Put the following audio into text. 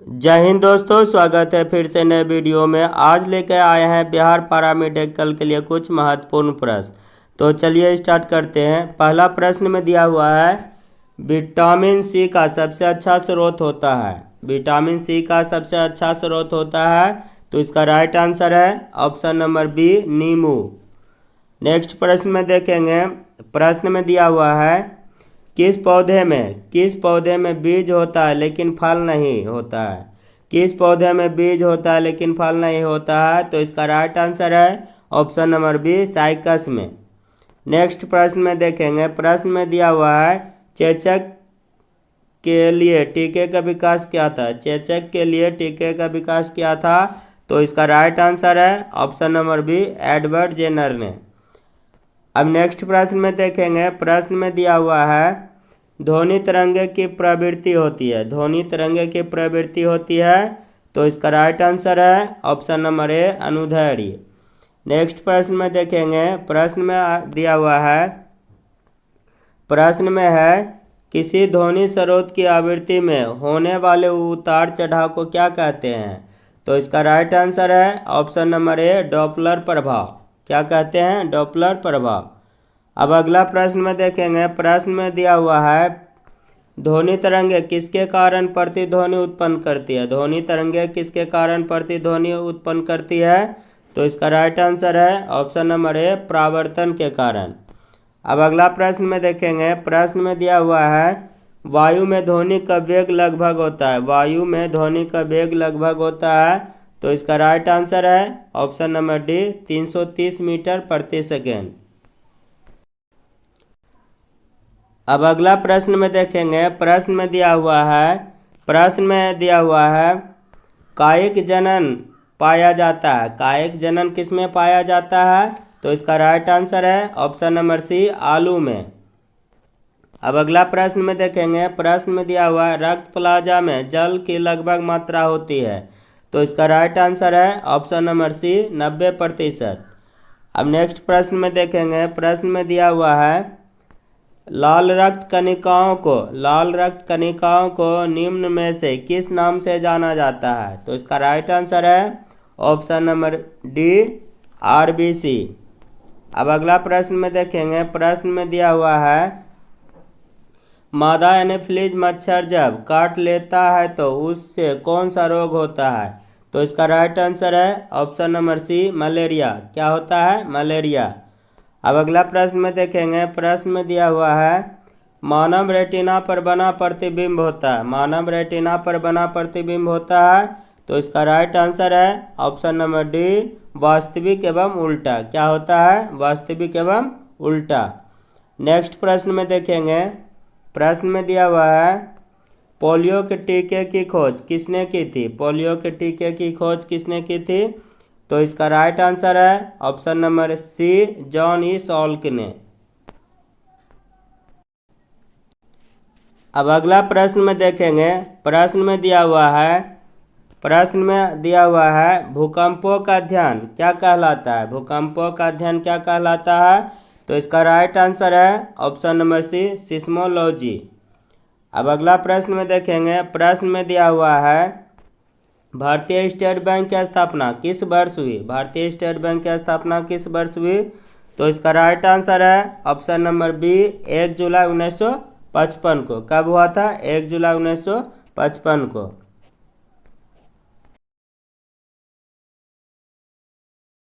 जय हिंद दोस्तों, स्वागत है फिर से नए वीडियो में। आज लेकर आए हैं बिहार पैरामेडिकल के लिए कुछ महत्वपूर्ण प्रश्न। तो चलिए स्टार्ट करते हैं। पहला प्रश्न में दिया हुआ है, विटामिन सी का सबसे अच्छा स्रोत होता है। विटामिन सी का सबसे अच्छा स्रोत होता है, तो इसका राइट आंसर है ऑप्शन नंबर बी, नींबू। नेक्स्ट प्रश्न में देखेंगे। प्रश्न में दिया हुआ है, किस पौधे में बीज होता है लेकिन फल नहीं होता है। किस पौधे में बीज होता है लेकिन फल नहीं होता है, तो इसका राइट आंसर है ऑप्शन नंबर बी, साइकस में। नेक्स्ट प्रश्न में देखेंगे। प्रश्न में दिया हुआ है, चेचक के लिए टीके का विकास किया था। चेचक के लिए टीके का विकास किया था, तो इसका राइट आंसर है option number B, Edward Jenner ने। अब नेक्स्ट प्रश्न में देखेंगे। प्रश्न में दिया हुआ है, ध्वनि तरंगे की प्रवृत्ति होती है। ध्वनि तरंगे की प्रवृत्ति होती है, तो इसका राइट आंसर है ऑप्शन नंबर ए, अनुदैर्ध्य। नेक्स्ट प्रश्न में देखेंगे। प्रश्न में दिया हुआ है, प्रश्न में है, किसी ध्वनि स्रोत की आवृत्ति में होने वाले उतार चढ़ाव को क्या कहते हैं। तो इसका राइट आंसर है ऑप्शन नंबर ए, डॉपलर प्रभाव। क्या कहते हैं? डॉपलर प्रभाव। अब अगला प्रश्न में देखेंगे। प्रश्न में दिया हुआ है, ध्वनि तरंगे किसके कारण प्रतिध्वनि उत्पन्न करती है। ध्वनि तरंगे किसके कारण प्रतिध्वनि उत्पन्न करती है, तो इसका राइट आंसर है ऑप्शन नंबर ए, परावर्तन के कारण। अब अगला प्रश्न में देखेंगे। प्रश्न में दिया हुआ है, वायु में ध्वनि का वेग लगभग होता है। वायु में ध्वनि का वेग लगभग होता है, तो इसका राइट आंसर है ऑप्शन नंबर डी, 330 मीटर प्रति सेकेंड। अब अगला प्रश्न में देखेंगे। प्रश्न में दिया हुआ है, कायिक जनन पाया जाता है। कायिक जनन किस में पाया जाता है, तो इसका राइट आंसर है ऑप्शन नंबर सी, आलू में। अब अगला प्रश्न में देखेंगे। प्रश्न में दिया हुआ है, रक्त प्लाज्मा में जल की लगभग मात्रा होती है, तो इसका राइट आंसर है ऑप्शन नंबर सी, 90%। अब नेक्स्ट प्रश्न में देखेंगे। प्रश्न में दिया हुआ है, लाल रक्त कणिकाओं को निम्न में से किस नाम से जाना जाता है, तो इसका राइट आंसर है ऑप्शन नंबर डी, आरबीसी। अब अगला प्रश्न में देखेंगे। प्रश्न में दिया हुआ है, मादा एनोफिलीज मच्छर जब काट लेता है तो उससे कौन सा रोग होता है, तो इसका राइट आंसर है ऑप्शन नंबर सी, मलेरिया। क्या होता है? मलेरिया। अब अगला प्रश्न में देखेंगे। प्रश्न में दिया हुआ है, मानव रेटिना पर बना प्रतिबिंब होता है। मानव रेटिना पर बना प्रतिबिंब होता है, तो इसका राइट आंसर है ऑप्शन नंबर डी, वास्तविक एवं उल्टा। क्या होता है? वास्तविक एवं उल्टा। नेक्स्ट प्रश्न में देखेंगे। प्रश्न में दिया हुआ है, पोलियो के टीके की खोज किसने की थी। पोलियो के टीके की खोज किसने की थी, तो इसका राइट आंसर है option number C, John E Salk ने। अब अगला प्रश्न में देखेंगे। प्रश्न में दिया हुआ है, भूकंपों का अध्ययन क्या कहलाता है। भूकंपों का अध्ययन क्या कहलाता है, तो इसका राइट आंसर है ऑप्शन नंबर सी, सिस्मोलॉजी। अब अगला प्रश्न में देखेंगे। प्रश्न में दिया हुआ है, भारतीय स्टेट बैंक की स्थापना किस वर्ष हुई। भारतीय स्टेट बैंक की स्थापना किस वर्ष हुई, तो इसका राइट आंसर है ऑप्शन नंबर बी, 1 जुलाई 1955 को। कब हुआ था? 1 जुलाई 1955 को।